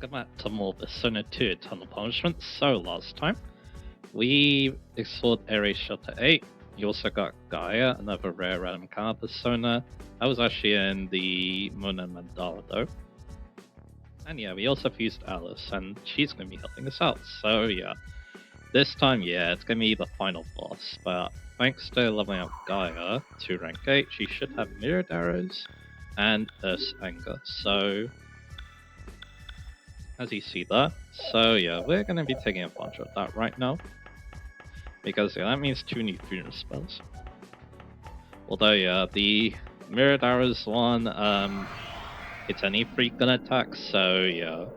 welcome back to more Persona 2 Eternal Punishment. So last time, we explored Area Shelter 8. You also got Gaia, another rare random card persona. That was actually in the Mona Mandala though. And yeah, we also fused Alice, and she's going to be helping us out. So yeah, this time, yeah, it's going to be the final boss. But thanks to leveling up Gaia to rank 8, she should have Mirrored Arrows and Earth's Anger. So as you see there. So yeah, we're going to be taking advantage of that right now. Because yeah, that means 2 new fusion spells. Although yeah, the Mirrored Arrows one, it's any free gun attack, so yeah.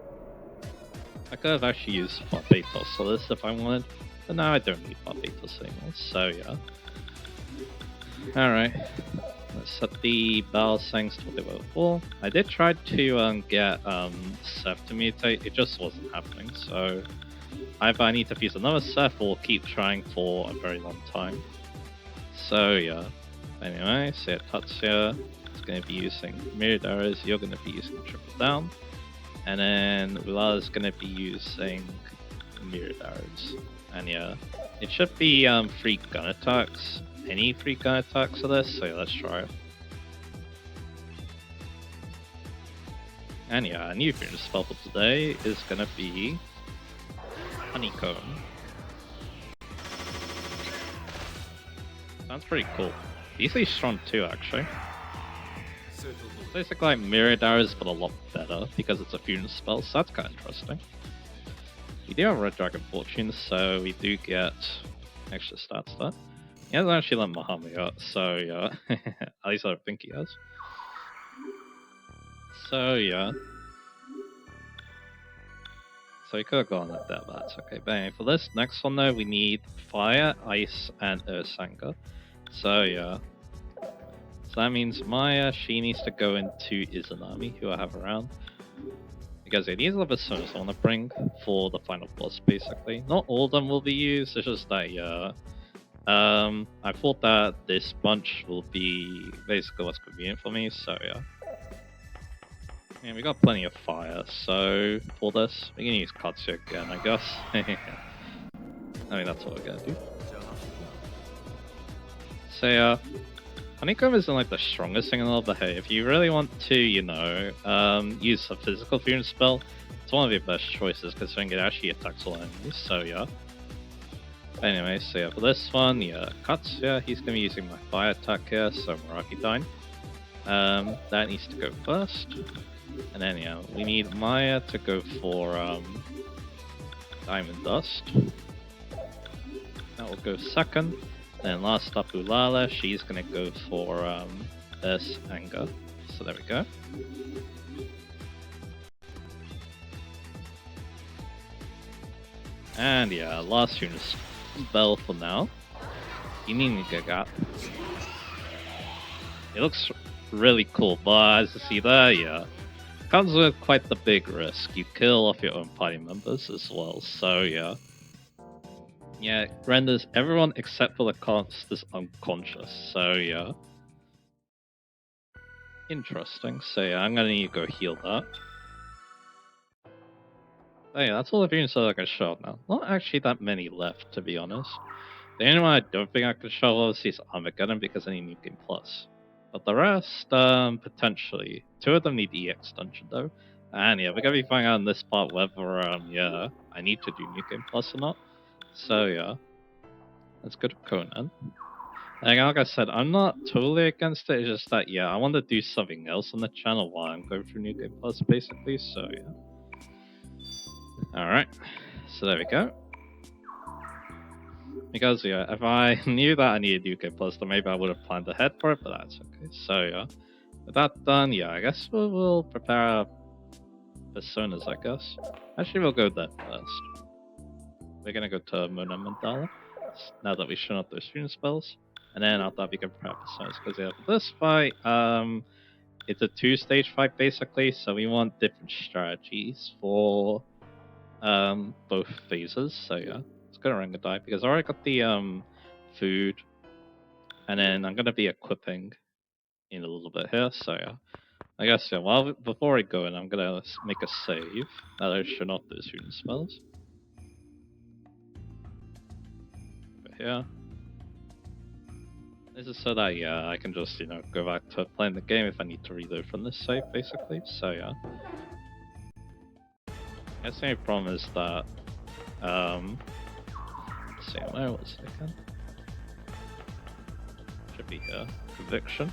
I could have actually used Barbatos for this if I wanted, but now I don't need Barbatos anymore, so yeah. Alright, let's set the Battle Sangs to level 4. I did try to get Seth to mutate, it just wasn't happening, so either I need to fuse another Seth or keep trying for a very long time. So yeah, anyway, so yeah, Tatsuya is going to be using Mirrored Arrows, you're going to be using Triple Down, and then Ulala is going to be using Mirrored Arrows. And yeah, it should be free gun attacks, any free gun attacks for this, so yeah, let's try it. And yeah, a new fusion spell for today is going to be Honeycomb. Sounds pretty cool. Easily strong too, actually. It's basically like Mirrored Arrows, but a lot better because it's a fusion spell, so that's kind of interesting. We do have Red Dragon Fortune, so we do get extra stats there. He hasn't actually let Mahami out, so yeah. At least I don't think he has. So yeah. So we could have gone at that, but that's okay. But anyway, for this next one though, we need Fire, Ice, and Earth's Anger. So yeah. So that means Maya, she needs to go into Izanami, who I have around. Because yeah, these are the personas I want to bring for the final boss, basically. Not all of them will be used, it's just that, yeah. I thought that this bunch will be basically what's convenient for me, so yeah. And we got plenty of fire, so for this, we can use Katsuya again, I guess. I mean, that's what we're gonna do. So yeah, Honeycomb isn't like the strongest thing in the world, but hey, if you really want to, you know, use a physical fusion spell, it's one of your best choices, considering it actually attacks all enemies, so yeah. Anyway, so yeah, for this one, yeah, Katsuya, he's gonna be using my fire attack here, so Meraki Dine. That needs to go first. And then yeah, we need Maya to go for Diamond Dust. That will go second. Then last up Ulala, she's gonna go for Earth's Anger. So there we go. And yeah, last unit spell for now. Ininigagap. It looks really cool, but as you see there, yeah, comes with quite the big risk. You kill off your own party members as well, so yeah. Yeah, it renders everyone except for the casters unconscious, so yeah. Interesting, so yeah, I'm gonna need to go heal that. Oh yeah, that's all the fusions that I can show up now. Not actually that many left, to be honest. The only one I don't think I can show obviously is Armageddon because I need New Game Plus. But the rest, potentially. 2 of them need EX Dungeon though. And yeah, we're gonna be finding out in this part whether, yeah, I need to do New Game Plus or not. So yeah, let's go to Conan. And like I said, I'm not totally against it, it's just that, yeah, I want to do something else on the channel while I'm going through New Game Plus, basically, so yeah. Alright, so there we go. Because yeah, if I knew that I needed UK Plus, then maybe I would have planned ahead for it, but that's okay. So yeah, with that done, yeah, I guess we'll prepare our personas, I guess. Actually, we'll go there first. We're gonna go to Mona Mandala, now that we've shown up those fusion spells. And then after that we can prepare personas, because yeah, for this fight, it's a 2-stage fight basically, so we want different strategies for both phases, so yeah. Gonna Rangadai because I already got the food, and then I'm gonna be equipping in a little bit here, so yeah. I guess, yeah, well, before I go in, I'm gonna make a save that I should not do shooting spells. Over here. This is so that, yeah, I can just, go back to playing the game if I need to reload from this save, basically. So, yeah. I guess the only problem is that, let's see, where was it again? Should be here. Conviction.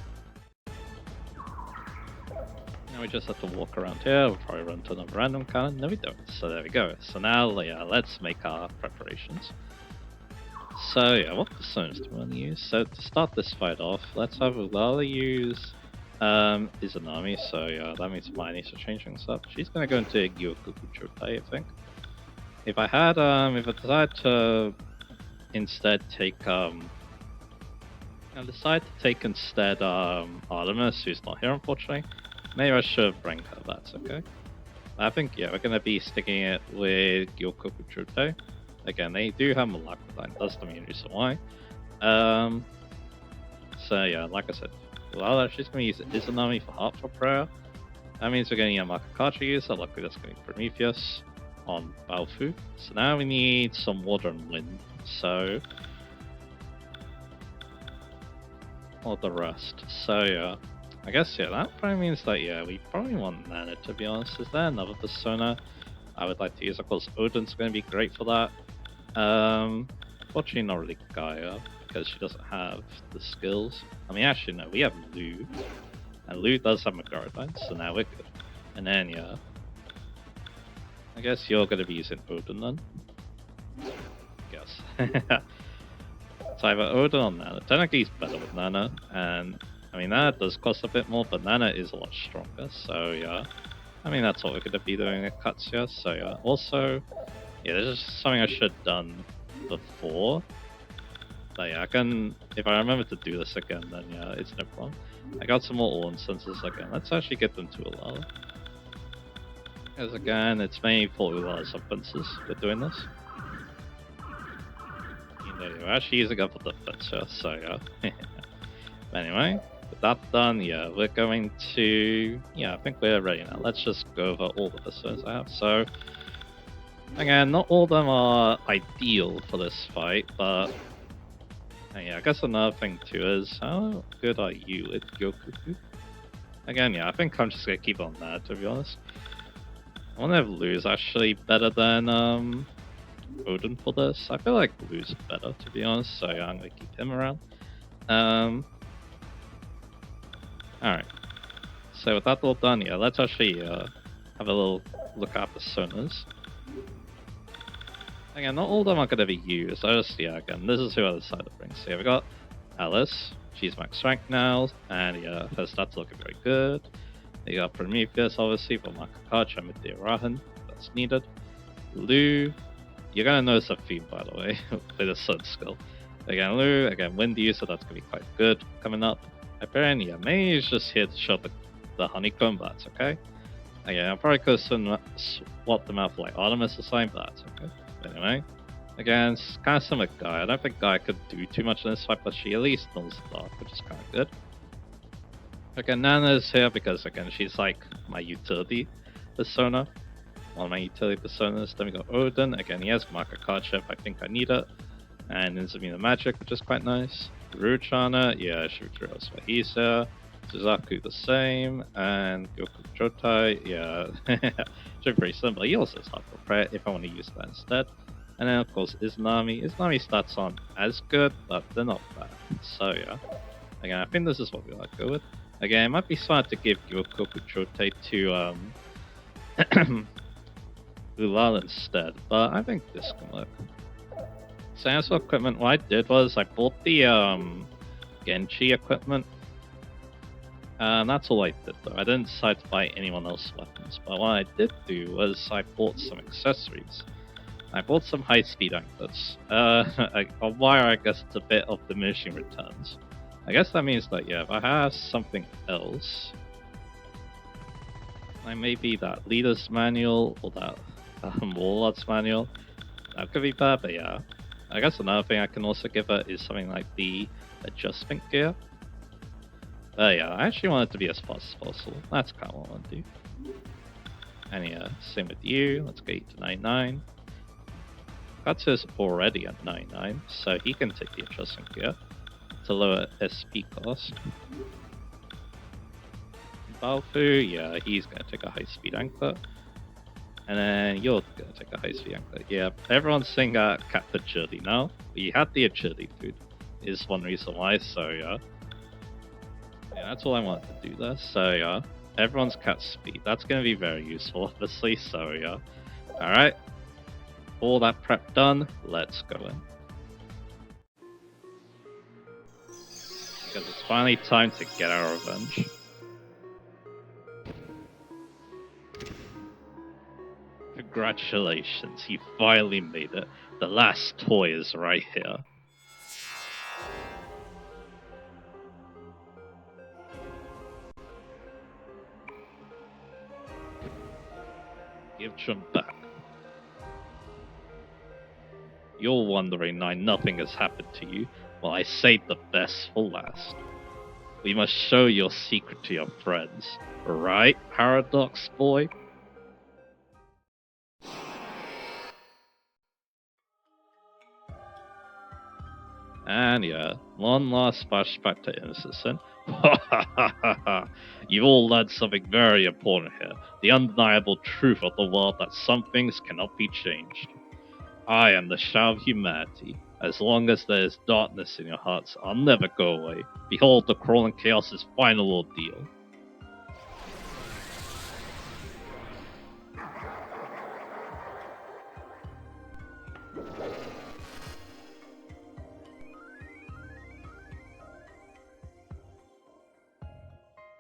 Now we just have to walk around here, we'll probably run to another random cannon. No, we don't. So there we go. So now, yeah, let's make our preparations. So yeah, what personas do we want to use? So to start this fight off, let's have Ulala use Izanami. So yeah, that means Maya needs to change things up. She's gonna go into Gyokuku Chotai, I think. If I had if I decided to instead take Artemis, who's not here unfortunately, maybe I should bring her, that's okay. I think yeah, we're gonna be sticking it with Gyokuku Chotai. Again, they do have Malakadine, that's the main reason why. So yeah, like I said, Lala, she's going to use Izanami for Heartfelt Prayer. That means we're going to get Makakachi user, luckily that's going to be Prometheus on Balfu. So now we need some water and wind, so... or the rest. So yeah, I guess yeah, that probably means that yeah, we probably want Nana to be honest. Is there another persona I would like to use? Of course, Odin's going to be great for that. Fortunately not really Gaia, because she doesn't have the skills. I mean, actually no, we have Lu, and Lu does have Magaradine, so now we're good. And then yeah, I guess you're going to be using Odin then. Guess. So either Odin or Nana. Technically he's better with Nana, and I mean Nana does cost a bit more, but Nana is a lot stronger, so yeah. I mean that's what we're going to be doing at Katsuya, so yeah. Also, yeah, this is something I should have done before. But yeah, I can, if I remember to do this again, then yeah, it's no problem. I got some more ore instances again. Let's actually get them to Ulala. Because again, it's mainly for Ulala's offenses we're doing this. We're actually using up for the defense, so yeah. But anyway, with that done, yeah, we're going to, yeah, I think we're ready now. Let's just go over all the personas I have. So, again, not all of them are ideal for this fight, but yeah, I guess another thing too is how good are you with Gyokuku? Again, yeah, I think I'm just gonna keep on that to be honest. I wonder if Lu's actually better than Odin for this. I feel like Lu's better to be honest, so yeah, I'm gonna keep him around. Alright. So with that all done, yeah, let's actually have a little look at personas. Again, not all of them are going to be used. I just, yeah, again, this is who I decided to bring. So yeah, we got Alice. She's max rank now, and yeah, her stats looking very good. You got Prometheus, obviously, for Makakachi and Midday Rahan. That's needed. Lu, you're going to notice a theme, by the way, with a sun skill. Again, Lu, again, wind user, that's going to be quite good coming up. Hyperion, yeah, maybe he's just here to show the honeycomb, but that's okay. Again, I probably could have swapped them out for like Artemis or something, but that's okay. Anyway, again, it's kind of similar to Gaia. I don't think Gaia could do too much in this fight, but she at least knows the dark, which is kind of good. Again, Nana's here because, again, she's like my utility persona. One of my utility personas. Then we got Odin. Again, he has Makakachi if I think I need it. And Inzamina Magic, which is quite nice. Ruchana, yeah, Shivitaro Swahisa. Suzaku the same. And Gyokuku Chotai, yeah. Should be pretty simple. He also has Heartfelt Prayer if I want to use that instead. And then, of course, Izanami. Izanami stats aren't as good, but they're not bad. So, yeah. Again, I think this is what we like to go with. Again, it might be smart to give Gyokuku Chotai to Ulala instead, but I think this can work. So as for equipment, what I did was I bought the Genji equipment. And that's all I did though. I didn't decide to buy anyone else's weapons, but what I did do was I bought some accessories. I bought some high-speed anklets. A wire, I guess, it's a bit of diminishing returns. I guess that means that, yeah, if I have something else, like maybe that leader's manual or that warlord's manual, that could be bad, but yeah. I guess another thing I can also give her is something like the adjustment gear. But yeah, I actually want it to be as fast as possible. That's kind of what I want to do. And yeah, same with you. Let's get you to 99. Katsu's already at 99, so he can take the adjustment gear to lower SP cost. Balfu, yeah, he's gonna take a high speed anchor. And then you're gonna take a high speed anchor. Yeah, everyone's saying cap agility now. We had the agility food, is one reason why, so yeah. Yeah, that's all I wanted to do there, so yeah. Everyone's cat speed. That's gonna be very useful, obviously, so yeah. Alright. All that prep done, let's go in. Because it's finally time to get our revenge. Congratulations, you finally made it. The last toy is right here. Give them back. You're wondering why nothing has happened to you. Well, I saved the best for last. We must show your secret to your friends. Right, Paradox Boy? And yeah, one last flashback to Innocent. You've all learned something very important here. The undeniable truth of the world that some things cannot be changed. I am the shadow of humanity. As long as there is darkness in your hearts, I'll never go away. Behold the crawling chaos's final ordeal.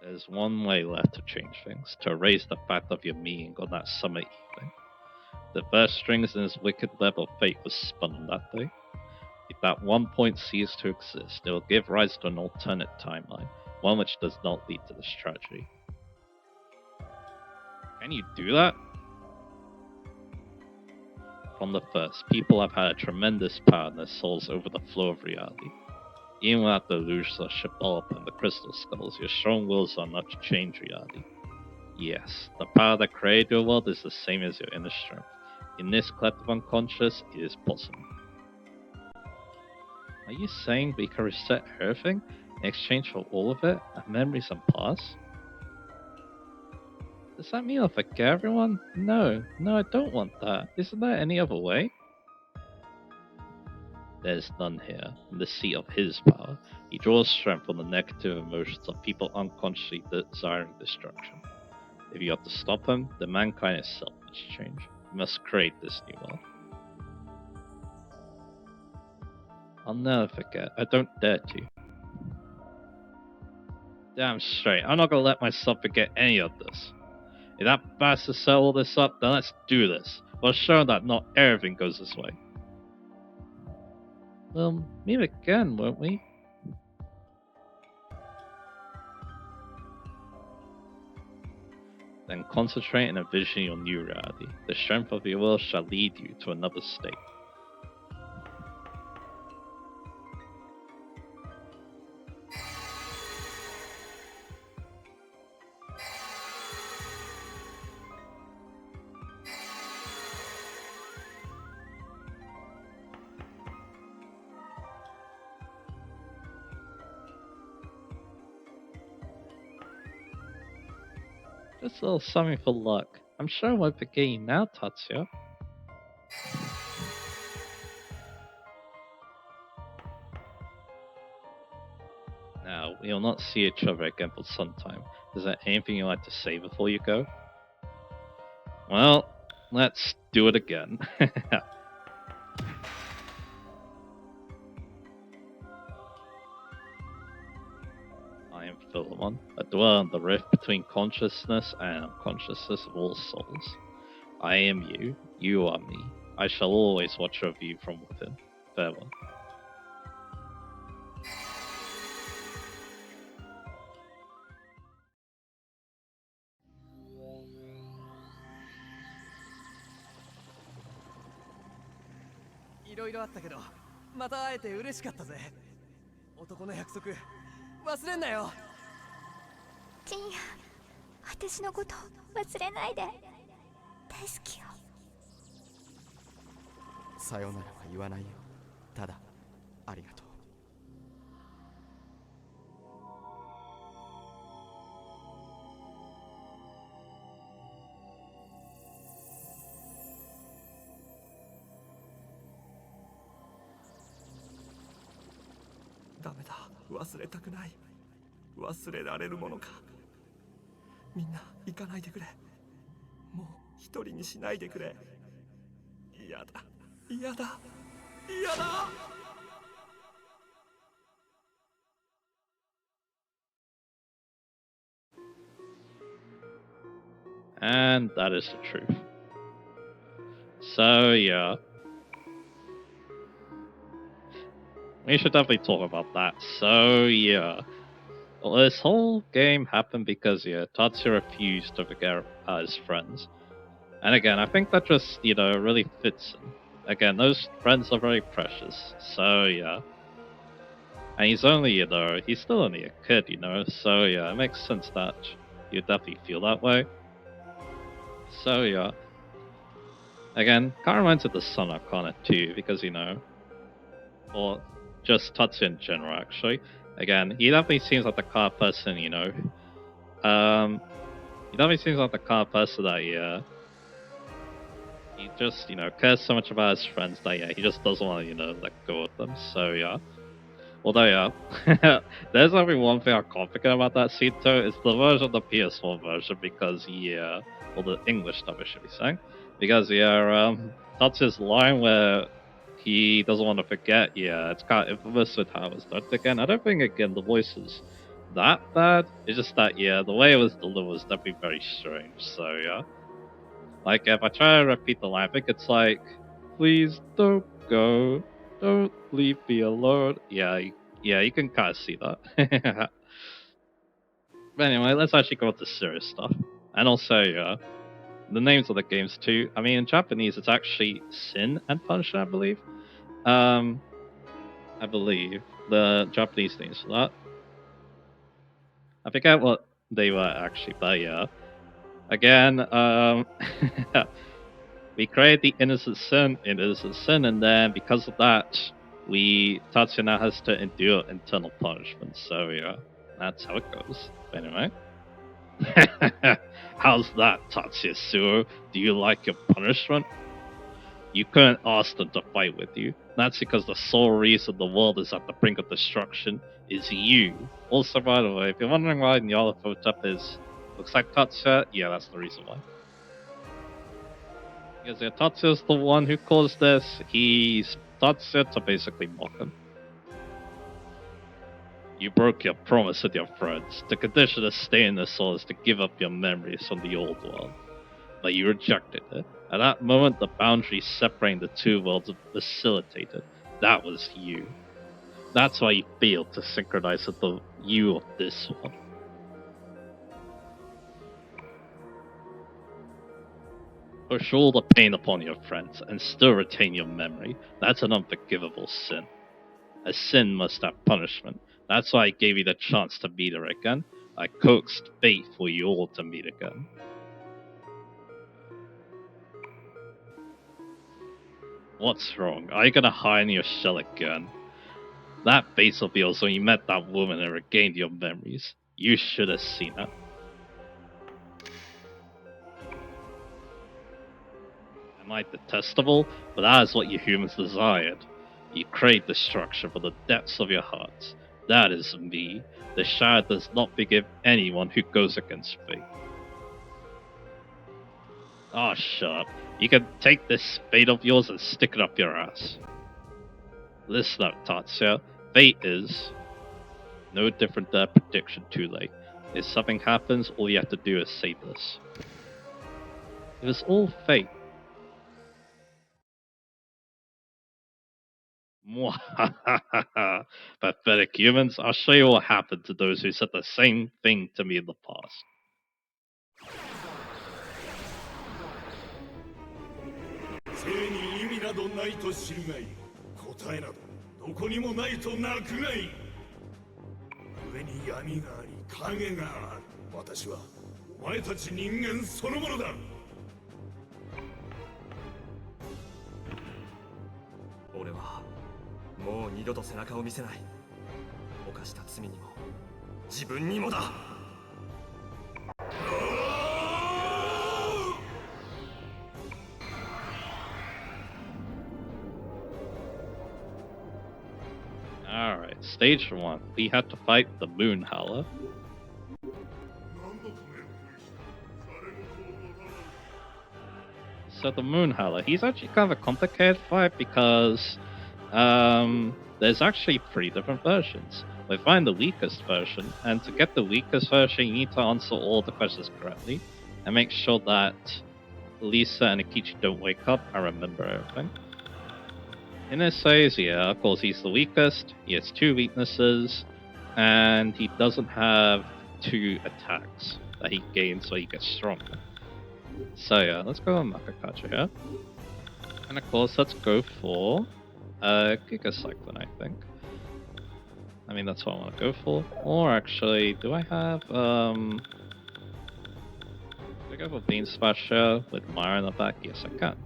There's one way left to change things, to erase the fact of your meeting on that summer evening. The first strings in this wicked web of fate was spun on that day. If that one point ceases to exist, it will give rise to an alternate timeline, one which does not lead to this tragedy. Can you do that? From the first, people have had a tremendous power in their souls over the flow of reality. Even without the illusions of Shibboleth and the crystal skulls, your strong wills are not to change reality. Yes, the power that created your world is the same as your inner strength. In this collective unconscious, it is possible. Are you saying we can reset everything in exchange for all of it, our memories and past? Does that mean I'll forget everyone? No, I don't want that. Isn't there any other way? There's none here. In the seat of his power, he draws strength from the negative emotions of people unconsciously desiring destruction. If you have to stop him, then mankind itself must change. We must create this new world. I'll never forget. I don't dare to. Damn straight. I'm not gonna let myself forget any of this. If that bastard set all this up, then let's do this. We'll show him that not everything goes this way. We'll meet again, won't we? Then concentrate and envision your new reality. The strength of your will shall lead you to another state. Just a little something for luck. I'm sure I won't forget you now, Tatsuya. Now, we'll not see each other again for some time. Is there anything you'd like to say before you go? Well, let's do it again. I am Philemon, a dweller in the rift between consciousness and unconsciousness of all souls. I am you, you are me. I shall always watch over you from within. Farewell. Iろいろあったけど、また会えて嬉しかったぜ。男の約束、忘れんなよ。ジンヤ、私のこと忘れないで。大好きよ。さよならは言わないよ。ただありがとう。ダメだ、忘れたくない。忘れられるものか。みんな行かないでくれ。もう一人にしないでくれ。嫌だ、嫌だ、嫌だ。And that is the truth. So yeah, we should definitely talk about that. So yeah, well, this whole game happened because Tatsuya refused to forget his friends. And again, I think that just, really fits in. Again, those friends are very precious. So, yeah. And he's only, he's still only a kid, So, yeah, it makes sense that you definitely feel that way. So, yeah. Again, kind of reminds of the Sun Arcana too, because, or just Tatsuya in general, actually. Again, he definitely seems like the kind of person, he definitely seems like the kind of person that, he just, cares so much about his friends that, he just doesn't want to, let go of them. So, yeah. Although, yeah, there's only one thing I can't forget about that scene, though. It's the version, the PS4 version, because, or the English dub, I should be saying. Because, that's his line where he doesn't want to forget. Yeah, it's kind of infamous with how it was done. Again, I don't think, the voice is that bad. It's just that, the way it was delivered was definitely very strange. So, yeah. Like, if I try to repeat the line, I think it's like, please don't go, don't leave me alone. Yeah, you can kind of see that. But anyway, let's actually go into serious stuff. And also, the names of the games too. I mean, in Japanese, it's actually Sin and Punishment, I believe. I believe the Japanese names for that. I forget what they were actually, but yeah. Again, we create the innocent sin, and then because of that, Tatsuya now has to endure internal punishment. So yeah, that's how it goes. Anyway, how's that, Tatsuya Suo? Do you like your punishment? You couldn't ask them to fight with you. That's because the sole reason the world is at the brink of destruction is you. Also, by the way, if you're wondering why Nyarlathotep looks like Tatsuya, yeah, that's the reason why. Because Tatsuya's the one who caused this. He's Tatsuya to basically mock him. You broke your promise with your friends. The condition to stay in the soul is to give up your memories from the old world. But you rejected it. At that moment, the boundary separating the two worlds facilitated. That was you. That's why you failed to synchronize with the you of this one. Push all the pain upon your friends and still retain your memory. That's an unforgivable sin. A sin must have punishment. That's why I gave you the chance to meet her again. I coaxed fate for you all to meet again. What's wrong? Are you gonna hide in your shell again? That face of yours when you met that woman and regained your memories. You should have seen her. Am I detestable? But that is what you humans desired. You crave destruction from the depths of your hearts. That is me. The Shire does not forgive anyone who goes against fate. Ah, shut up. You can take this fate of yours and stick it up your ass. Listen up, Tatsuya. Fate is no different than a prediction too late. If something happens, all you have to do is say this. It was all fate. Pathetic humans, I'll show you what happened to those who said the same thing to me in the past. 生に意味などないと知るがいい。答えなどどこにもないと泣くがいい。上に闇があり影がある。私はお前たち人間そのものだ。俺はもう二度と背中を見せない。犯した罪にも自分にもだ。Alright, stage 1. We had to fight the Moon Howler. So the Moon Howler, he's actually kind of a complicated fight because there's actually 3 different versions. We find the weakest version, and to get the weakest version, you need to answer all the questions correctly and make sure that Lisa and Akichi don't wake up and remember everything. In this phase, yeah, of course, he's the weakest. He has 2 weaknesses, and he doesn't have 2 attacks that he gains, so he gets stronger. So yeah, let's go on Makakacha here. And of course, let's go for Giga Cyclone, I think. I mean, that's what I want to go for. Or actually, do I have do I go for Beam Smasher with Mara in the back? Yes, I can.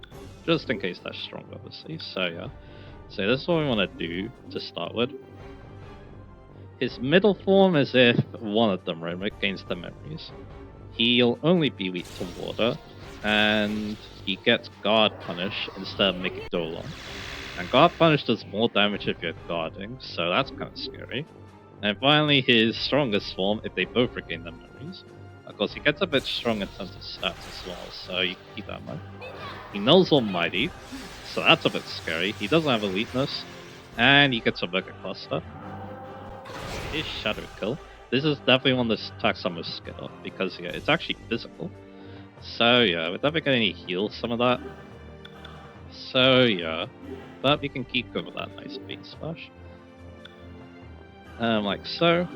Just in case that's strong, obviously. So yeah. So this is what we want to do to start with. His middle form is if one of them gains the memories. He'll only be weak to water, and he gets Guard Punish instead of Mickey Dolon. And Guard Punish does more damage if you're guarding, so that's kind of scary. And finally, his strongest form, if they both regain their memories. Of course, he gets a bit strong in terms of stats as well, so you can keep that in mind. He knows Almighty, so that's a bit scary. He doesn't have a weakness, and he gets a Mega Cluster. His Shadow Kill. This is definitely one of the attacks I'm most scared of, because yeah, it's actually physical. So yeah, we're definitely going to heal some of that. So yeah, but we can keep going with that nice Beam Splash. Like so.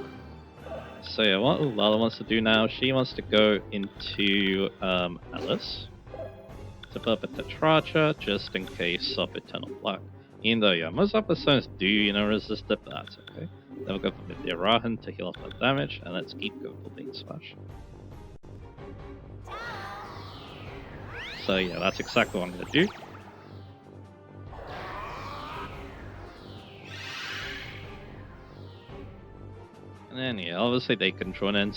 So yeah, what Ulala wants to do now, she wants to go into Alice to put up a Tetracha just in case of Eternal Black. Even though yeah, most episodes do, resist it, but that's okay. Then we'll go for Midday Rahan to heal off that damage, and let's keep going for Beam Splash. So yeah, that's exactly what I'm going to do. And then yeah, obviously they can join in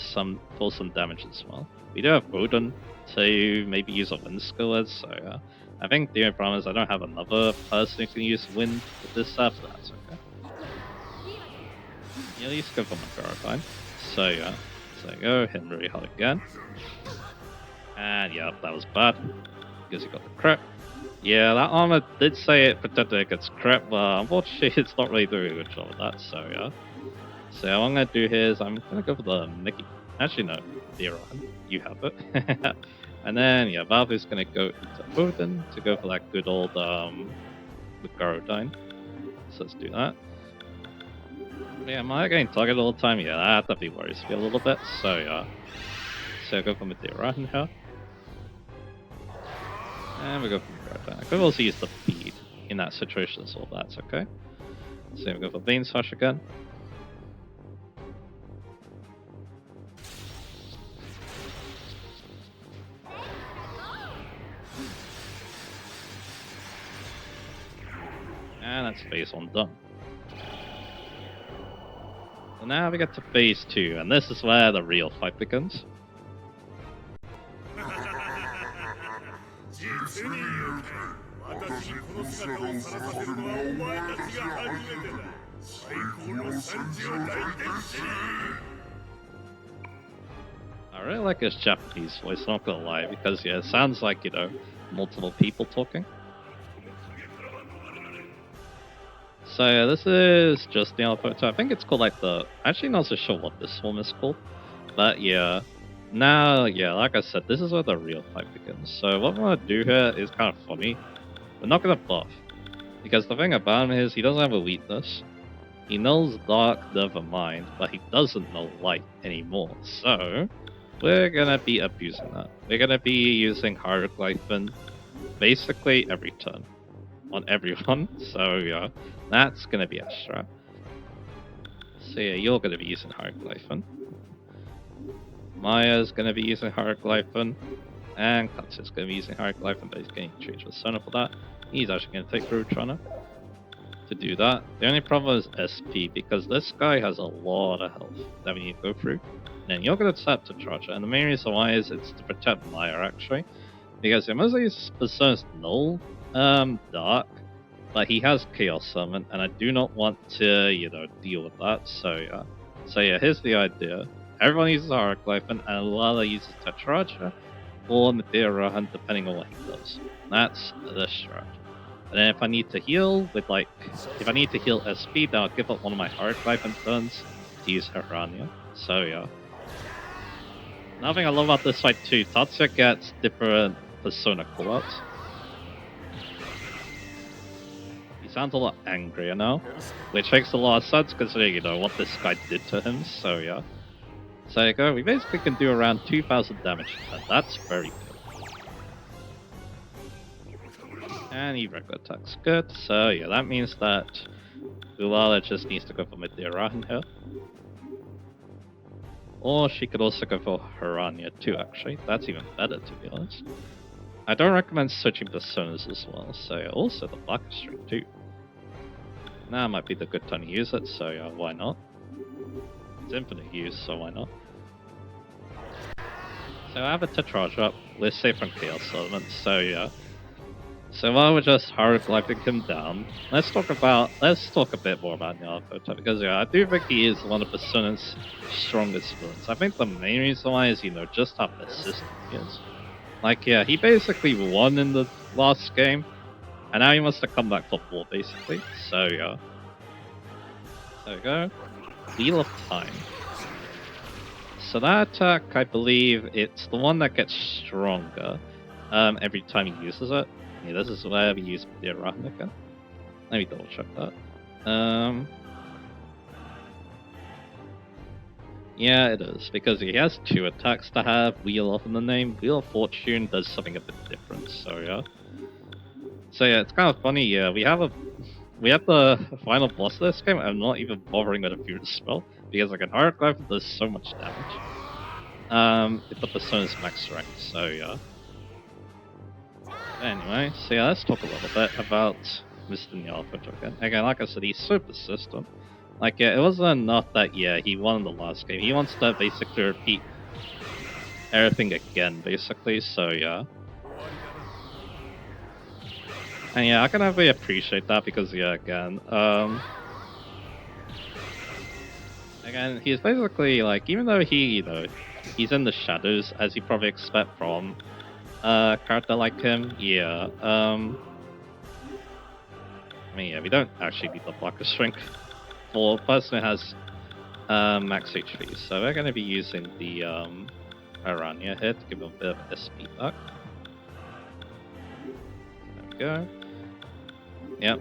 for some damage as well. We do have Odin to maybe use a Wind skill with, so yeah. I think the only problem is I don't have another person who can use Wind with this set, but that's okay. Yeah, at least go for Magara. So yeah, so go, hit him really hard again. And yeah, that was bad, because he got the crit. Yeah, that armor did say it protected against crit, but unfortunately it's not really doing a good job of that, so yeah. So what I'm going to do here is I'm going to go for the Mickey. Actually no, the Iran, you have it. And then yeah, Valve is going to go into Odin to go for that good old Garodine. So let's do that. But yeah, am I getting targeted all the time? Yeah, that definitely worries me a little bit, so yeah. So go for Madeira here. And we go for Garodine. I could also use the bead in that situation as well, that's okay. So we go for Vein Slash again. And that's phase 1 done. So now we get to phase 2, and this is where the real fight begins. I really like his Japanese voice, not gonna lie, because yeah, it sounds like, multiple people talking. So yeah, this is just the alpha. I think it's called like the. Actually, not so sure what this one is called, but yeah. Now, yeah, like I said, this is where the real fight begins. So what we're gonna do here is kind of funny. We're not gonna buff, because the thing about him is he doesn't have a weakness. He knows Dark, Nevermind, but he doesn't know Light anymore. So we're gonna be abusing that. We're gonna be using Hieroglyphin basically every turn on everyone. So yeah, that's gonna be extra. So yeah, you're gonna be using Hieroglyphin. Maya's gonna be using Hieroglyphon, and Katsu's gonna be using Hieroglyphon, but he's getting Change Persona for that. He's actually gonna take Rutrunner to do that. The only problem is SP, because this guy has a lot of health that we need to go through. And then you're gonna tap to charge it, and the main reason why is it's to protect Maya actually. Because most of his personas null, dark, but he has Chaos Summon, and I do not want to, deal with that. So yeah, here's the idea. Everyone uses Hieroglyphon, and Lala uses Tetraja or Madeira Hunt, depending on what he does. That's the strategy. And then if I need to heal with if I need to heal SP, then I'll give up one of my Hieroglyphon turns to use Hirania. So yeah. Another thing I love about this fight too, Tatsuya gets different persona callouts. He sounds a lot angrier now, which makes a lot of sense considering, what this guy did to him, so yeah. So there you go, we basically can do around 2000 damage, and that's very good. And he regular attacks good, so yeah, that means that Ulala just needs to go for Madeira here. Or she could also go for Hirania too, actually. That's even better, to be honest. I don't recommend switching personas as well, so yeah, also the Blacker String too. Now might be the good time to use it, so yeah, why not? It's infinite use, so why not? So I have a Tetraja up, we're safe from Chaos Elements, so yeah. So while we're just hieroglyphing him down, let's talk a bit more about Nyarlathotep, because yeah, I do think he is one of Persona's strongest villains. I think the main reason why is, just how persistent he is. Like, yeah, he basically won in the last game, and now he wants to come back for more, basically. So yeah. There we go. Wheel of Time. So that attack, I believe, it's the one that gets stronger every time he uses it. Yeah, this is where we use Madeira again. Let me double check that. Yeah, it is, because he has 2 attacks to have Wheel of in the name. Wheel of Fortune does something a bit different, so yeah. So yeah, it's kind of funny, yeah, we have the final boss of this game, I'm not even bothering with a Fury spell, because like an Hieroglyph does so much damage. If the persona's max strength, so yeah. Anyway, so yeah, let's talk a little bit about Mr. Nyarlathotep again. Again, like I said, he's so persistent. Like, yeah, it wasn't enough that, yeah, he won the last game. He wants to basically repeat everything again, basically, so yeah. And yeah, I can really appreciate that because, yeah, again, he's basically, like, even though he, he's in the shadows, as you probably expect from a character like him, yeah, I mean, yeah, we don't actually need the Blacker Shrink for a person who has max HP, so we're going to be using the Hirania here to give him a bit of SP back. There we go. Yep.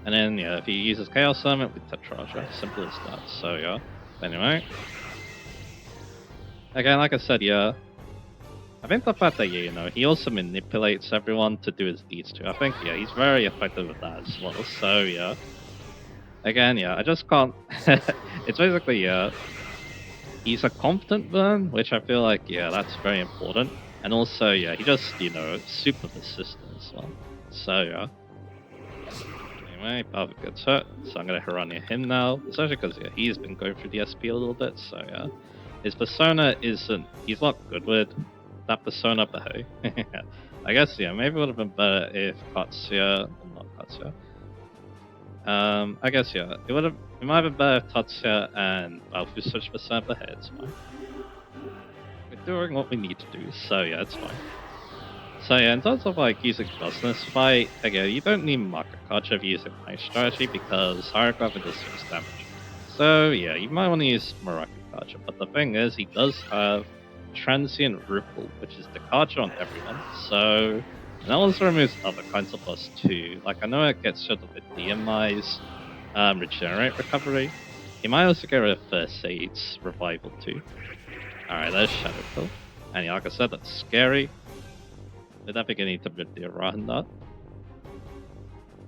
And then, yeah, if he uses Chaos Summon with Tetraja, simple as that, so yeah. Anyway. Again, like I said, yeah, I think the fact that, yeah, he also manipulates everyone to do his deeds too. I think, yeah, he's very effective with that as well, so yeah. Again, yeah, I just can't... it's basically, yeah, he's a competent villain, which I feel like, yeah, that's very important. And also, yeah, he just, super persistent as well. So, yeah. Anyway, Balvin gets hurt, so I'm gonna Hirania him now. Especially because, yeah, he's been going through the SP a little bit, so, yeah. His persona isn't... he's not good with that persona, but hey. I guess, yeah, maybe it would have been better if Katsuya... well, not Katsuya. I guess, yeah, it might have been better if Tatsuya and Balfu switched persona, but hey, it's fine. We're doing what we need to do, so yeah, it's fine. So yeah, in terms of like using Dust in this fight, again, you don't need Makakacha if you're using my strategy because Hieroglyph does 6 damage. So yeah, you might want to use Marakacha, but the thing is, he does have Transient Ripple, which is the Kacha on everyone, so... and that also removes other kinds of buffs too. Like, I know it gets rid of the DMI's Regenerate Recovery. He might also get rid of First Aid's Revival too. Alright, there's Shadow Pill. And yeah, like I said, that's scary. We're definitely going to need to around that.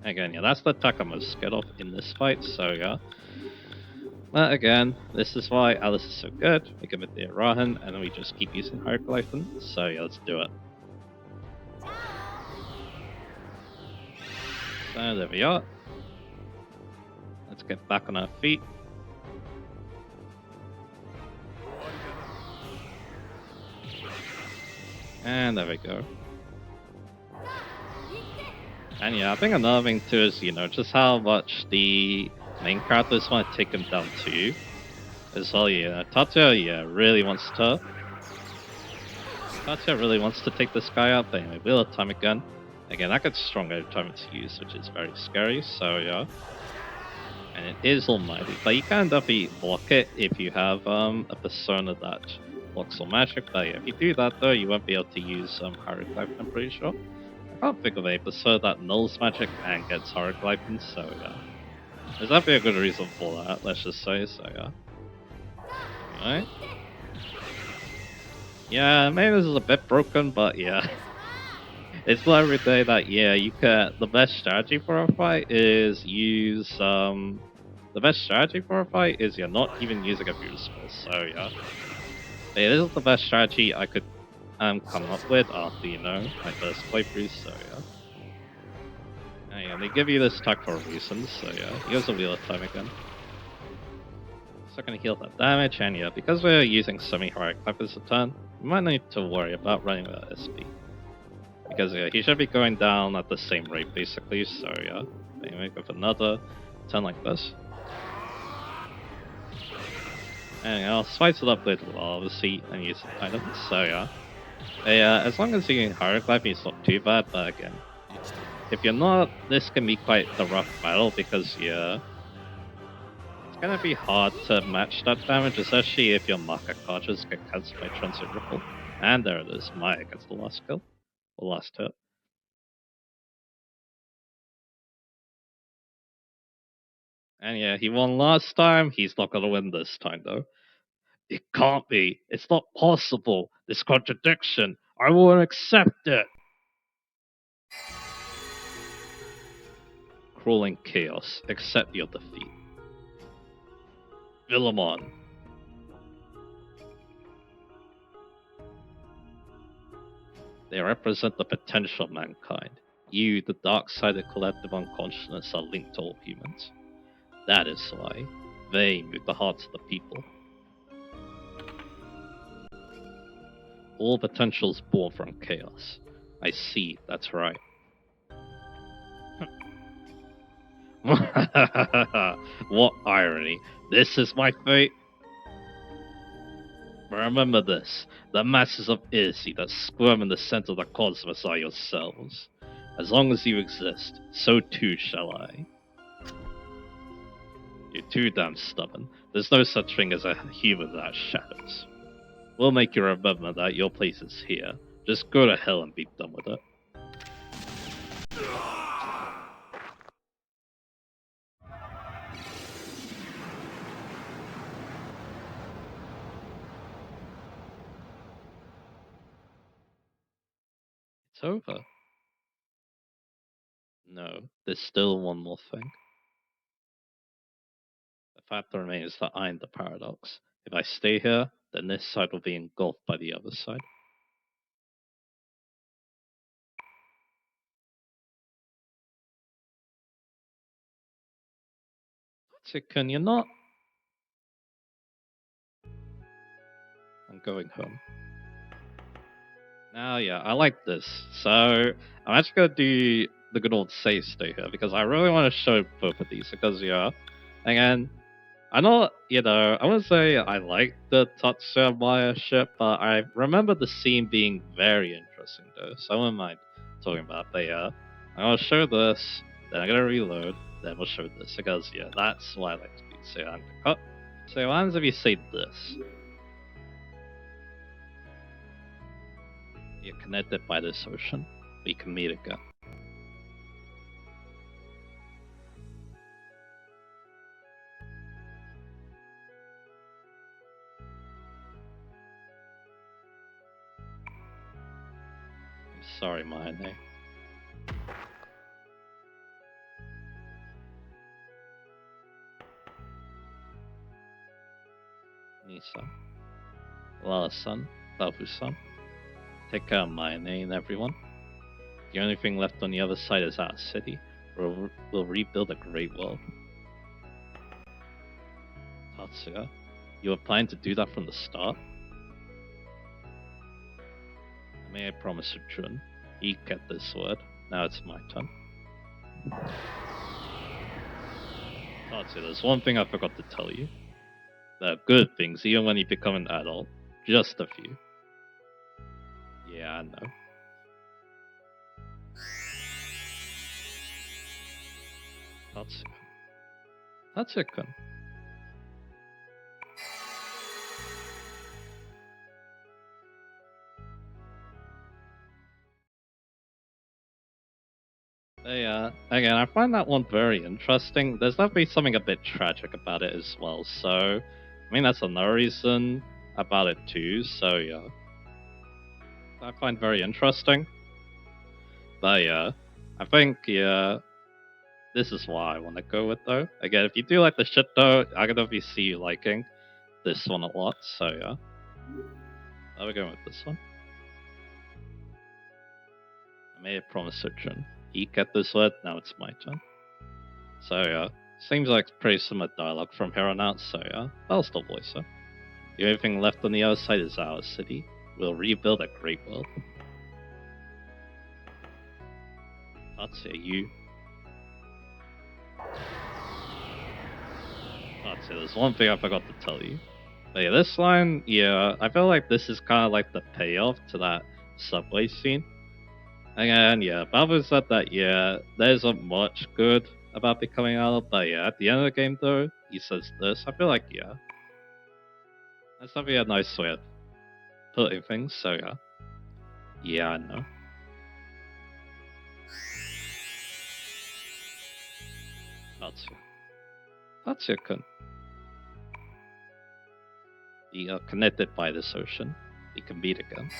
Again, yeah, that's the attack I'm most scared of in this fight, so yeah. But again, this is why Alice is so good. We commit the Arahan, and then we just keep using Hieroglyphon. So yeah, let's do it. So there we are. Let's get back on our feet. And there we go. And yeah, I think another thing too is, just how much the main characters want to take him down too. As well, Tatsuya, really wants to. Tatsuya really wants to take this guy out, but anyway, Wheel of Time again. Again, that gets stronger every time it's used, which is very scary, so yeah. And it is almighty, but you can definitely block it if you have a persona that blocks all magic. But yeah, if you do that though, you won't be able to use Hieroglyph, I'm pretty sure. I can't think of a persona that nulls magic and gets Hieroglyph, so yeah. There's definitely a good reason for that, let's just say, so yeah. Alright. Yeah, maybe this is a bit broken, but yeah. It's not every day that, yeah, you can. The best strategy for a fight is use. The best strategy for a fight is you're not even using a beautiful spell, so yeah. Hey, this is the best strategy I could come up with after, my first playthrough, so yeah. And yeah, they give you this attack for a reason, so yeah. Here's a Wheel of Time again. So gonna heal that damage, and yeah, because we're using semi-heroic weapons a turn, we might need to worry about running with SP. Because yeah, he should be going down at the same rate basically, so yeah. Anyway, with another turn like this. And I'll spice it up with obviously and use items, so yeah. As long as you can Hieroglyph, it's not too bad, but again, if you're not, this can be quite the rough battle because yeah, it's gonna be hard to match that damage, especially if your marker cartridges get cancelled by Transit Ripple. And there it is, Maya gets the last kill, or last hit. And yeah, he won last time, he's not gonna win this time though. It can't be. It's not possible. This contradiction. I won't accept it. Crawling chaos. Accept your defeat. Villamon. They represent the potential of mankind. You, the dark-sided collective unconsciousness, are linked to all humans. That is why they move the hearts of the people. All potential is born from chaos. I see, that's right. What irony. This is my fate. Remember this. The masses of Irsi that squirm in the center of the cosmos are yourselves. As long as you exist, so too shall I. You're too damn stubborn. There's no such thing as a human without shadows. We'll make you remember that your place is here. Just go to hell and be done with it. It's over. No, there's still one more thing. The fact remains that I'm the paradox. If I stay here, then this side will be engulfed by the other side. So can you not? I'm going home. Now, yeah, I like this. So, I'm actually going to do the good old save state here because I really want to show both of these because, yeah, again, I know, I wouldn't say I like the Tatsuya Maya ship, but I remember the scene being very interesting though, so I wouldn't mind talking about it. But yeah, I'm going to show this, then I'm going to reload, then we'll show this because, yeah, that's what I like to do. So, I'm going to cut. So, what happens if you say this? You're connected by this ocean. We can meet again. I'm sorry, Mayane. Misa, Lala-san, Babu-san. Take care of Mayane and everyone. The only thing left on the other side is our city. We'll rebuild a great world. Tatsuya, you were planning to do that from the start? May I promise you, Jun? He kept this word. Now it's my turn. Tatsuya, there's one thing I forgot to tell you. There are good things even when you become an adult. Just a few. Yeah, I know. Tatsuya. Tatsuya-kun. Again, I find that one very interesting. There's definitely something a bit tragic about it as well, so I mean that's another reason about it too, so yeah. I find very interesting. But yeah, I think this is what I want to go with though. Again, if you do like the shit though, I can definitely see you liking this one a lot, so yeah. Now we're going with this one. I made a promise to Jun. He kept this word, now it's my turn. So yeah, seems like pretty similar dialogue from here on out, so yeah, I'll still voice her. The only thing left on the other side is our city. We'll rebuild a great world. Tatsuya, you. Tatsuya, there's one thing I forgot to tell you. But yeah, this line, yeah, I feel like this is kind of like the payoff to that subway scene. Again, yeah, Babu said that, yeah, there isn't much good about becoming adult, but yeah, at the end of the game though, he says this. I feel like, yeah, that's definitely a nice way of putting things, so yeah. Yeah, I know. Tatsuya. Tatsuya-kun. We are connected by this ocean. We can meet again.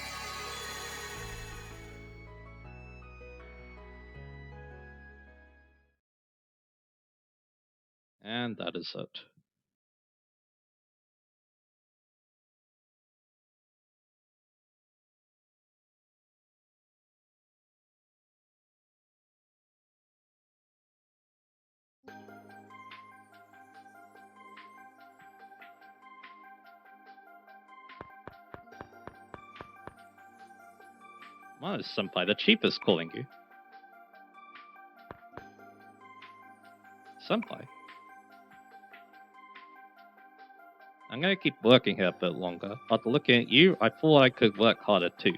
And that is it. Wow, Senpai, the chief is calling you. Senpai? I'm gonna keep working here a bit longer. After looking at you, I thought I could work harder too.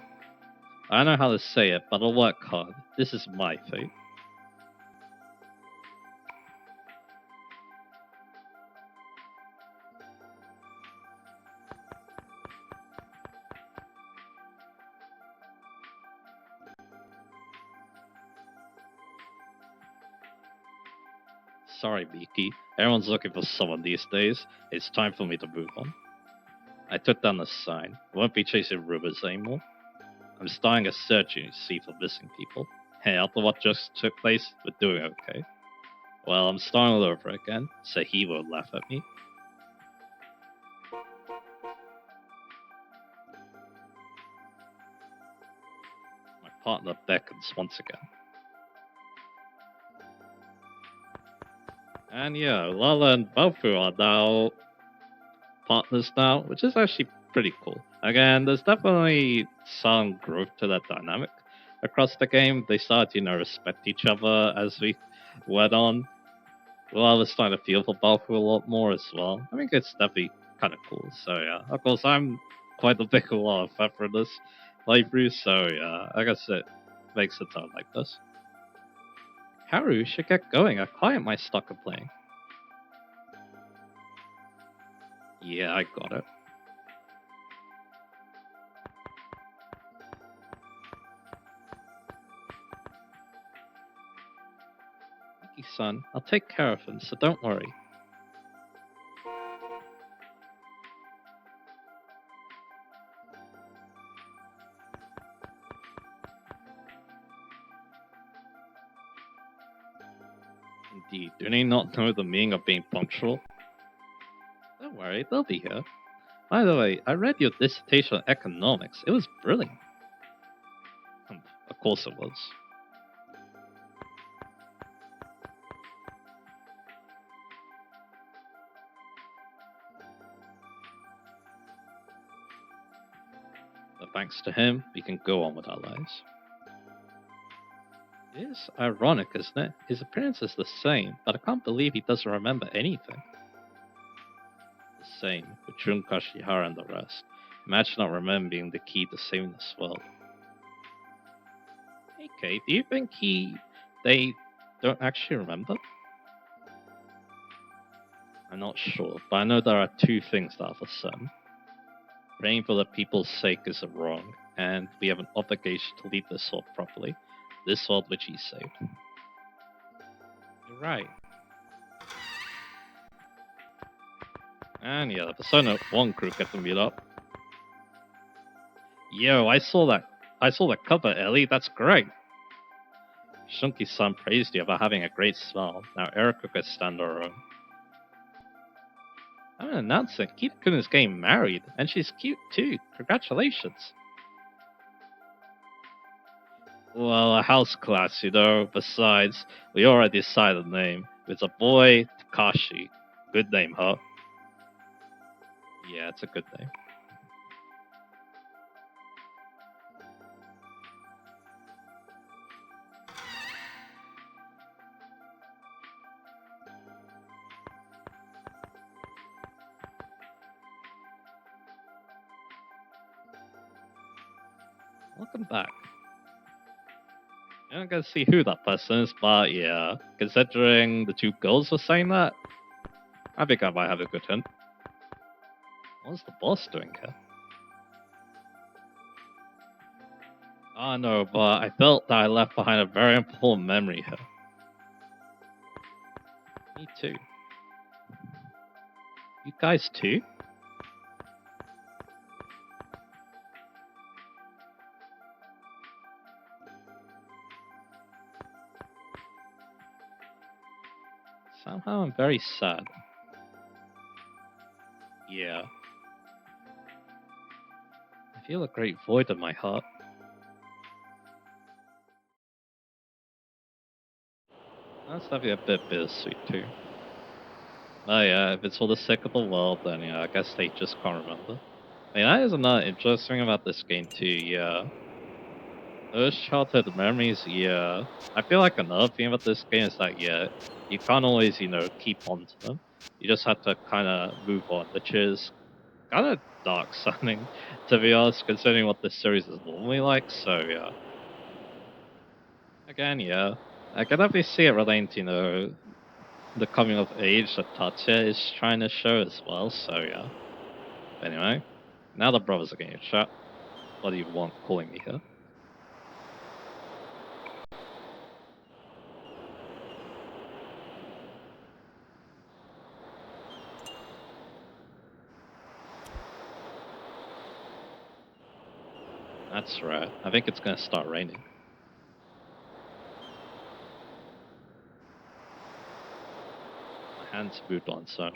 I don't know how to say it, but I'll work hard. This is my fate. Sorry, Miki. Everyone's looking for someone these days. It's time for me to move on. I took down the sign. I won't be chasing rumors anymore. I'm starting a search agency for missing people. Hey, after what just took place, we're doing okay. Well, I'm starting all over again, so he won't laugh at me. My partner beckons once again. And yeah, Lala and Baofu are now partners now, which is actually pretty cool. Again, there's definitely some growth to that dynamic across the game. They started, respect each other as we went on. Lala's starting to feel for Baofu a lot more as well. I think it's definitely kind of cool. So yeah, of course I'm quite a big Lala fan for this playthrough, so yeah, I guess it makes it sound like this. Haru should get going. A client might start complaining. Yeah, I got it. Miki-san, I'll take care of him, so don't worry. Indeed, do they not know the meaning of being punctual? Don't worry, they'll be here. By the way, I read your dissertation on economics. It was brilliant. Of course it was. But thanks to him, we can go on with our lives. It is ironic, isn't it? His appearance is the same, but I can't believe he doesn't remember anything. The same with Jun Kashihara and the rest. Imagine not remembering the key to saving this world. Hey Kay, do you think they don't actually remember? I'm not sure, but I know there are two things that are for certain. Praying for the people's sake is wrong, and we have an obligation to lead this world properly. This world which he saved. You're right. And yeah, the Persona 1 crew get to meet up. Yo, I saw the cover, Ellie. That's great. Shunki-san praised you about having a great smile. Now Erika could stand her own. I'm announcing Kita-kun is getting married, and she's cute too. Congratulations. Well, a house class, you know. Besides, we already decided the name. It's a boy, Takashi. Good name, huh? Yeah, it's a good name. Welcome back. I'm not gonna see who that person is, but yeah, considering the two girls were saying that, I think I might have a good hint. What's the boss doing here? Oh no, but I felt that I left behind a very important memory here. Me too. You guys too? Somehow I'm very sad. Yeah. I feel a great void in my heart. That's definitely a bit bittersweet too. Oh yeah, if it's for the sake of the world, then yeah, I guess they just can't remember. I mean, that is another interesting thing about this game too, yeah. Those childhood memories, yeah. I feel like another thing about this game is that, yeah, you can't always, keep on to them. You just have to kind of move on, which is kind of dark sounding, to be honest, considering what this series is normally like, so yeah. Again, yeah. I can definitely see it relating to, the coming of age that Tatsuya is trying to show as well, so yeah. Anyway, now the brothers are getting shot. What do you want calling me here? That's right. I think it's gonna start raining. My hands moved on, so.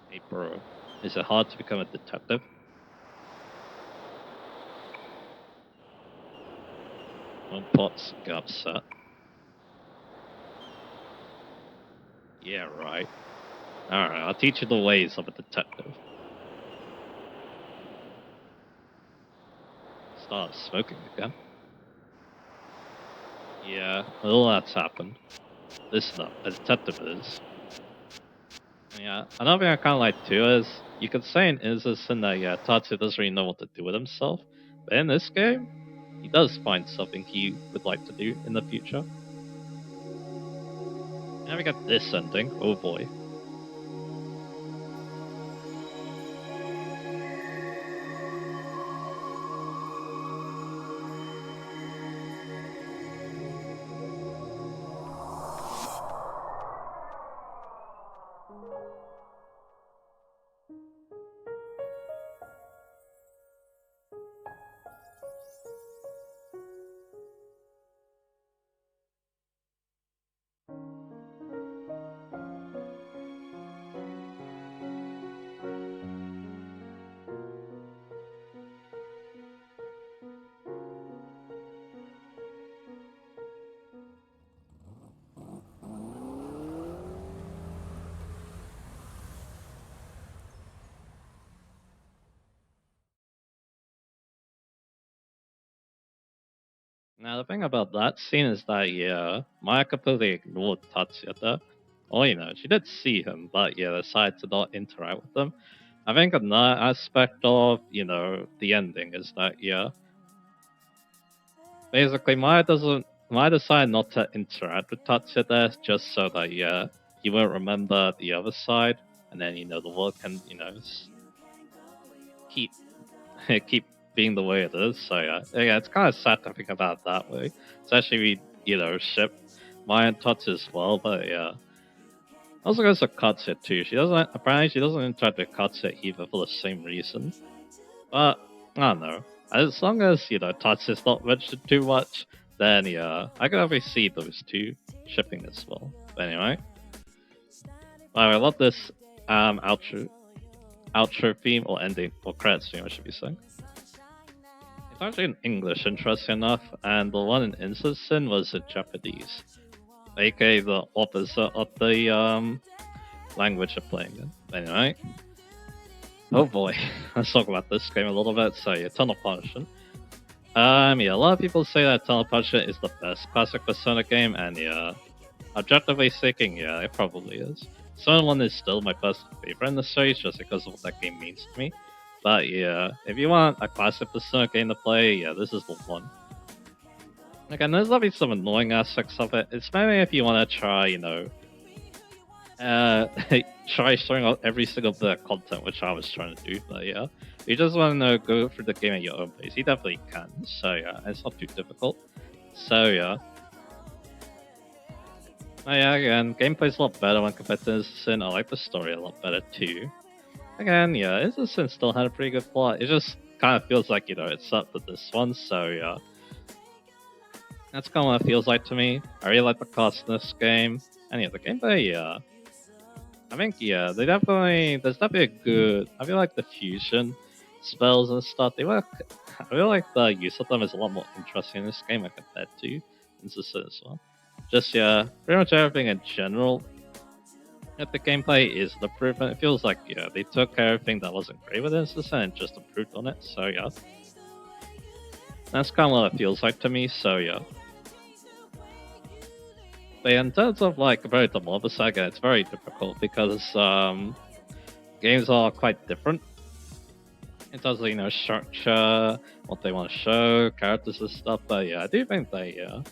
Hey bro, is it hard to become a detective? Don't pots get upset. Yeah, right. Alright, I'll teach you the ways of a detective. Start smoking again. Yeah, all that's happened. Listen up, a detective is. Yeah, another thing I kind of like too is you could say in Innocent that yeah, Tatsu doesn't really know what to do with himself, but in this game, he does find something he would like to do in the future. Now we got this ending. Oh boy. Now the thing about that scene is that yeah, Maya completely ignored Tatsuya there. Or you know, she did see him, but yeah, decided to not interact with him. I think another aspect of, you know, the ending is that yeah, basically Maya decided not to interact with Tatsuya there just so that yeah, he won't remember the other side, and then you know the world can, you know, keep keep being the way it is. So yeah, it's kind of sad to think about it that way. Especially we, you know, ship Maya and Tots as well. But yeah, also goes to Katsuya too. She doesn't interact with Katsuya either for the same reason. But I don't know. As long as you know Tatsuya's not mentioned too much, then yeah, I can definitely see those two shipping as well. But anyway, I love this outro theme or ending or credits theme, I should be saying. It's actually in English, interesting enough, and the one in Instant was in Japanese, aka the opposite of the language you're playing in. Anyway, oh boy, let's talk about this game a little bit. So, yeah, Tunnel Punishment. Yeah, a lot of people say that Tunnel Punishment is the best classic Persona game, and yeah, objectively speaking, yeah, it probably is. Persona 1 is still my personal favorite in the series just because of what that game means to me. But yeah, if you want a classic Persona game to play, yeah, this is the one. Again, there's obviously some annoying aspects of it. It's mainly if you want to try, you know, try showing out every single bit of content, which I was trying to do. But yeah, if you just want to go through the game at your own pace, you definitely can. So yeah, it's not too difficult. So yeah. Yeah, again, gameplay's a lot better when compared to Instant. I like the story a lot better too. Again, yeah, Instant still had a pretty good plot. It just kind of feels like, you know, it's up to this one, so yeah. That's kind of what it feels like to me. I really like the cast in this game. And yeah, the gameplay, yeah. I think, yeah, there's definitely a good, I feel like the fusion spells and stuff, they work, I feel like the use of them is a lot more interesting in this game compared to Instant as well. Just, yeah, pretty much everything in general. If the gameplay is an improvement, it feels like, yeah, they took everything that wasn't great with Instant and just improved on it, so yeah. That's kind of what it feels like to me, so yeah. But in terms of like compared to Marvel Saga, it's very difficult because games are quite different in terms of, you know, structure, what they want to show, characters and stuff. But yeah, I do think that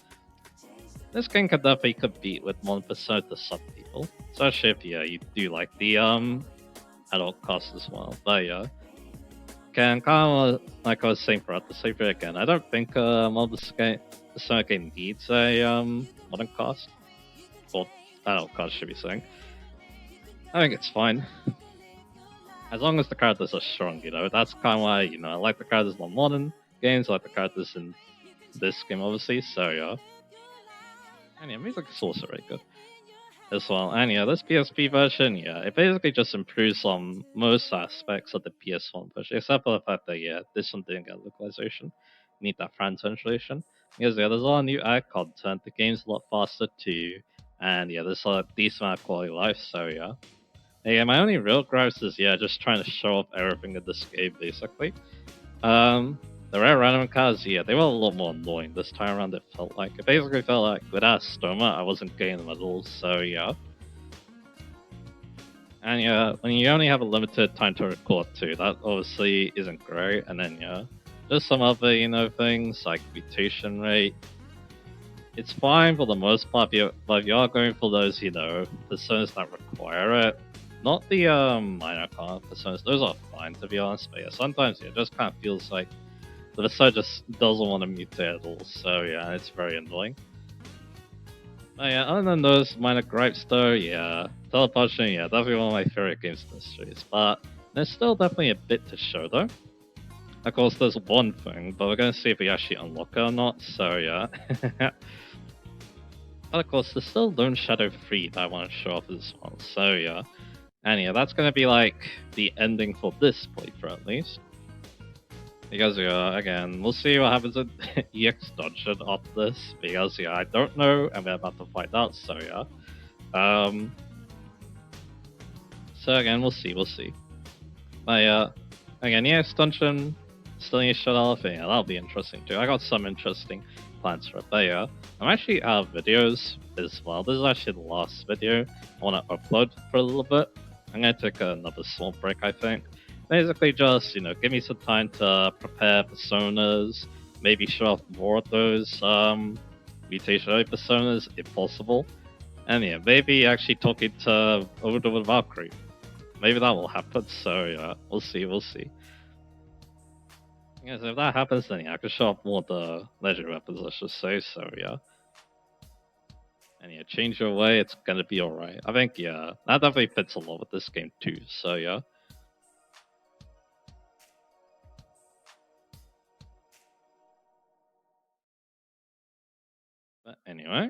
this game could definitely compete with Modern Persona to some people, especially if you do like the adult cast as well. But yeah, can kind of like I was saying throughout the save again, I don't think Modern Persona game needs a modern cast. Or adult cast, should be saying. I think it's fine. As long as the characters are strong, you know. That's kind of why, you know, I like the characters in modern games, I like the characters in this game, obviously, so yeah. And yeah, music is also very good as well. And yeah, this PSP version, yeah, it basically just improves on most aspects of the PS1 version, except for the fact that, yeah, this one didn't get localization. You need that Fran translation. Because, yeah, there's a lot of new ad content, the game's a lot faster too, and yeah, there's a decent amount of quality of life, so yeah. Yeah, my only real gripes is, yeah, just trying to show off everything in this game, basically. The rare random cards, yeah, they were a lot more annoying this time around, it felt like. It basically felt like, without Stoma, I wasn't getting them at all, so yeah. And yeah, when you only have a limited time to record too, that obviously isn't great, and then yeah, just some other, you know, things, like mutation rate. It's fine for the most part, but if you are going for those, you know, personas that require it, not the minor card personas, those are fine to be honest, but yeah, sometimes it just kind of feels like the persona just doesn't want to mutate at all, so yeah, it's very annoying. But yeah, other than those minor gripes though, yeah, Teleportation, yeah, definitely one of my favorite games in the series, but there's still definitely a bit to show though. Of course, there's one thing, but we're gonna see if we actually unlock it or not, so yeah. But of course, there's still Lone Shadow 3 that I want to show off as well, so yeah. And yeah, that's gonna be like the ending for this playthrough at least. Because yeah, again, we'll see what happens in EX Dungeon after this, because yeah, I don't know, and we're about to find out, so yeah. So again, we'll see. But yeah, again, EX Dungeon still need to shut off, and yeah, that'll be interesting too. I got some interesting plans for it. But yeah, I'm actually out of videos as well. This is actually the last video I want to upload for a little bit. I'm going to take another small break, I think. Basically just, give me some time to prepare personas, maybe show off more of those mutation personas if possible. And yeah, maybe actually talking to Oda with Valkyrie. Maybe that will happen, so yeah, we'll see. Yeah, so if that happens, then yeah, I can show off more of the legendary weapons, let's just say, so yeah. And yeah, change your way, it's gonna be alright. I think, yeah, that definitely fits a lot with this game too, so yeah. But anyway.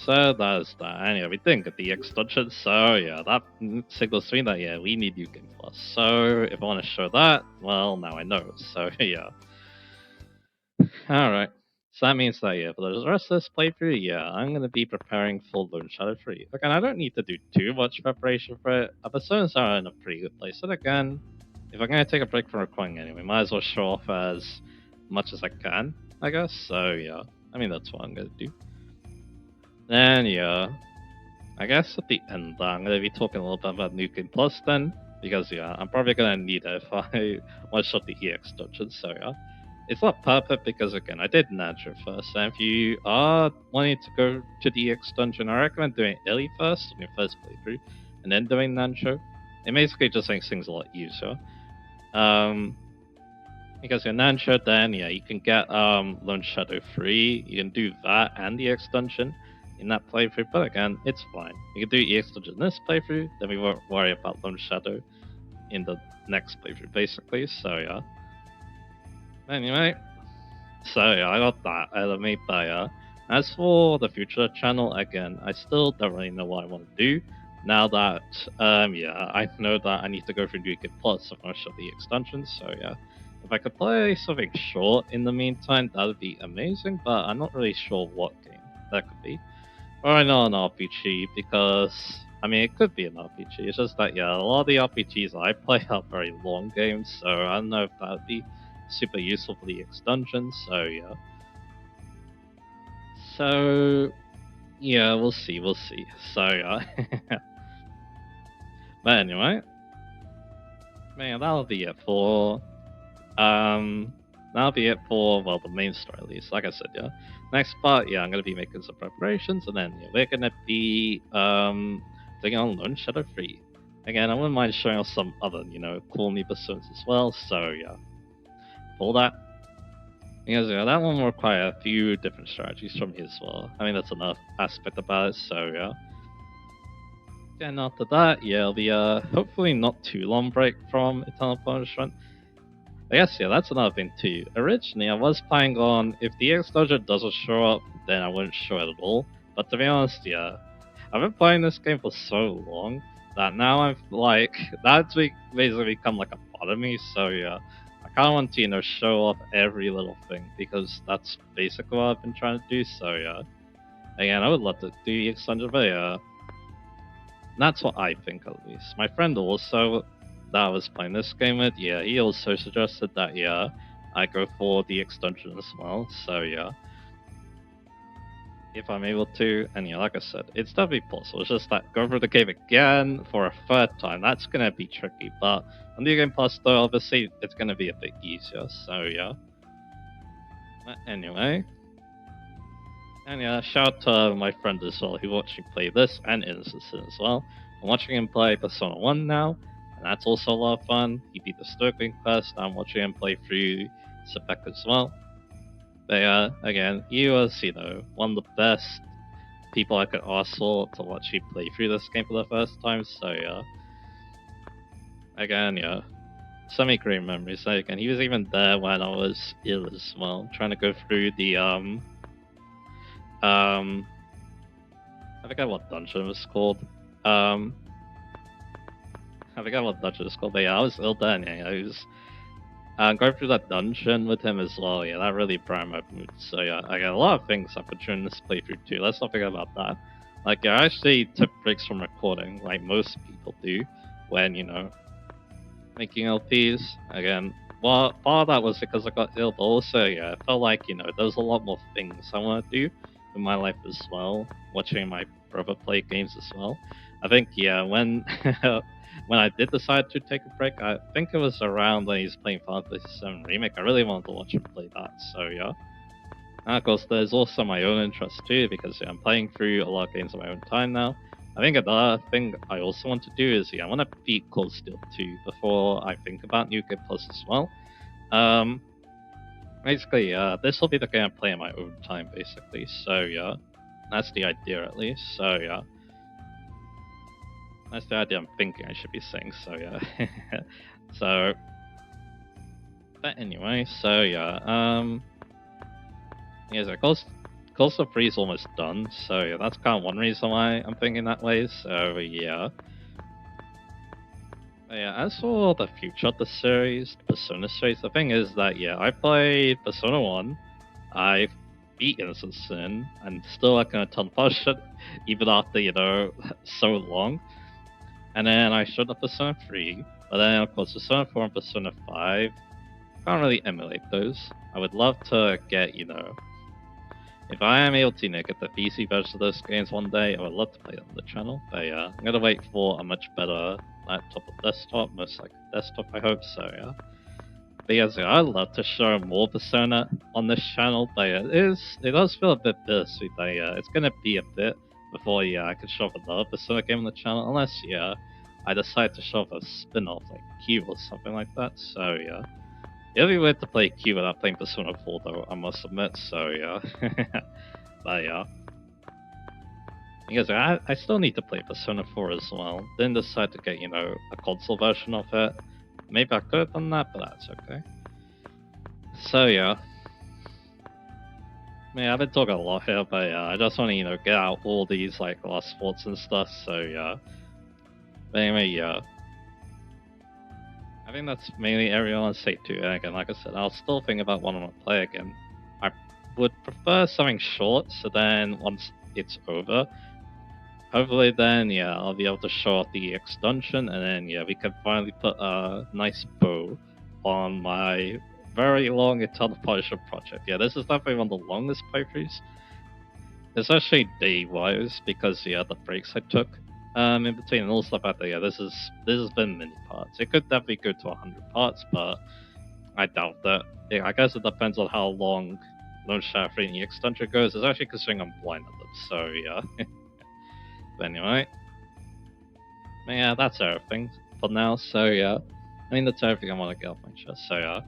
So that's that. And yeah, we didn't get the X dungeon, so yeah, that signals to me that yeah, we need New Game Plus. So if I want to show that, well, now I know. So yeah. Alright. So that means that yeah, for the rest of this playthrough, yeah, I'm gonna be preparing for Lone Shadow 3. Again, I don't need to do too much preparation for it. Our personas are in a pretty good place. And again, if I'm gonna take a break from recording anyway, might as well show off as much as I can, I guess. So yeah. I mean that's what I'm gonna do. And yeah, I guess at the end I'm going to be talking a little bit about New Game Plus then, because yeah, I'm probably going to need it if I want to shot the EX dungeon, so yeah. It's not perfect because again, I did Nancho first, and if you are wanting to go to the EX dungeon, I recommend doing Illy first on your first playthrough, and then doing Nancho. It basically just makes things a lot easier. Because in Nancho then, yeah, you can get Lone Shadow 3, you can do that and the EX dungeon in that playthrough, but again, it's fine. You can do EX dungeon in this playthrough, then we won't worry about Lone Shadow in the next playthrough, basically, so yeah. Anyway, so yeah, I got that out of me, but yeah. As for the future of the channel, again, I still don't really know what I want to do. Now that, yeah, I know that I need to go through New Game Plus if I shot the EX dungeon, so yeah. If I could play something short in the meantime, that would be amazing, but I'm not really sure what game that could be. Or not an RPG, because, I mean, it could be an RPG. It's just that, yeah, a lot of the RPGs I play are very long games, so I don't know if that would be super useful for the EX dungeon, so yeah. So, yeah, we'll see. So, yeah. But anyway, man, that'll be it for, that'll be it for, well, the main story at least, like I said, yeah. Next part, yeah, I'm gonna be making some preparations, and then yeah, we're gonna be doing on Lone Shadow 3. Again, I wouldn't mind showing off some other, cool new personas as well, so yeah. For that. Because yeah, that one will require a few different strategies from me as well. I mean that's another aspect about it, so yeah. Then after that, yeah, it'll be hopefully not too long break from Eternal Punishment. I guess, yeah, that's another thing too. Originally, I was planning on, if the EX dungeon doesn't show up, then I wouldn't show it at all. But to be honest, yeah, I've been playing this game for so long that now I'm like, that's basically become like a part of me, so yeah. I kind of want to, show off every little thing, because that's basically what I've been trying to do, so yeah. Again, I would love to do EX dungeon, but yeah. That's what I think, at least. My friend also, that I was playing this game with, yeah, he also suggested that, yeah, I go for the EX dungeon as well, so yeah. If I'm able to, and yeah, like I said, it's definitely possible. It's just that going through the game again for a third time, that's gonna be tricky, but on New Game Plus though, obviously, it's gonna be a bit easier, so yeah. But anyway. And yeah, shout out to my friend as well, who watched me play this and Innocent Sin as well. I'm watching him play Persona 1 now, and that's also a lot of fun. He beat the Stokeling quest. I'm watching him play through Sebek as well. But yeah, again, he was, one of the best people I could ask for to watch me play through this game for the first time, so yeah. Again, yeah, so many great memories. Again, he was even there when I was ill as well, trying to go through the, I forget what dungeon it was called. I forget what dungeon it's called, but yeah, I was ill then, yeah, I was going through that dungeon with him as well, yeah, that really brightened my mood. So yeah, I got a lot of things I put during this playthrough too, let's not forget about that. Like, yeah, I actually took breaks from recording, like most people do, when, making LPs again. Well, part of that was because I got ill, but also yeah, I felt like there's a lot more things I want to do in my life as well. Watching my brother play games as well. I think yeah, when when I did decide to take a break, I think it was around when he's playing Final Fantasy VII Remake. I really wanted to watch him play that. So yeah. And of course, there's also my own interest too, because yeah, I'm playing through a lot of games on my own time now. I think another thing I also want to do is I want to beat Cold Steel 2 before I think about New Game Plus as well. Basically, this will be the game I play in my own time, basically. So yeah, that's the idea at least. So yeah, that's the idea I'm thinking I should be saying. So yeah, so. But anyway, so yeah, yeah, so Ghost of 3 is almost done, so yeah, that's kind of one reason why I'm thinking that way, so yeah. But yeah, as for the future of the series, the Persona series, the thing is that, yeah, I played Persona 1, I beat Innocent Sin, and still like a ton push it, even after, so long. And then I showed up Persona 3, but then of course Persona 4 and Persona 5, can't really emulate those. I would love to get, if I am able to get the PC version of those games one day, I would love to play them on the channel. But yeah, I'm gonna wait for a much better laptop or desktop, most likely desktop I hope, so yeah. But yeah, so I'd love to show more Persona on this channel, but yeah, it does feel a bit bittersweet that it's gonna be a bit before I can show off another Persona game on the channel, unless I decide to show off a spin-off like Q or something like that, so yeah. It'll be weird to play Q without playing Persona 4 though, I must admit, so yeah. But yeah. Because I still need to play Persona 4 as well. Didn't decide to get, a console version of it. Maybe I could have done that, but that's okay. So yeah. I've been talking a lot here, but yeah, I just want to, get out all these like last thoughts and stuff, so yeah. But anyway, yeah. I think that's mainly everything I want to say too. And again, like I said, I'll still think about what I want to play again. I would prefer something short, so then once it's over, hopefully then, I'll be able to show off the EX dungeon, and then, we can finally put a nice bow on my very long Eternal Punisher project. Yeah, this is definitely one of the longest playthroughs, especially day-wise, because, the breaks I took. In between and all stuff out there, this has been many parts. It could definitely go to 100 parts, but I doubt that. Yeah, I guess it depends on how long Lone Shadow 3 and EX Dungeon goes. It's actually considering I'm blind at them, so yeah. But anyway. Yeah, that's everything for now, so yeah. I mean, that's everything I want to get off my chest, so yeah.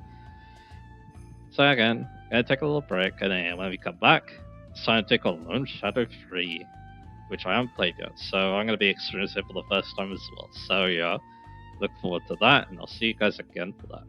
So again, gonna take a little break, and then when we come back, it's time to take on Lone Shadow 3. Which I haven't played yet, so I'm going to be experiencing it for the first time as well. So yeah, look forward to that, and I'll see you guys again for that.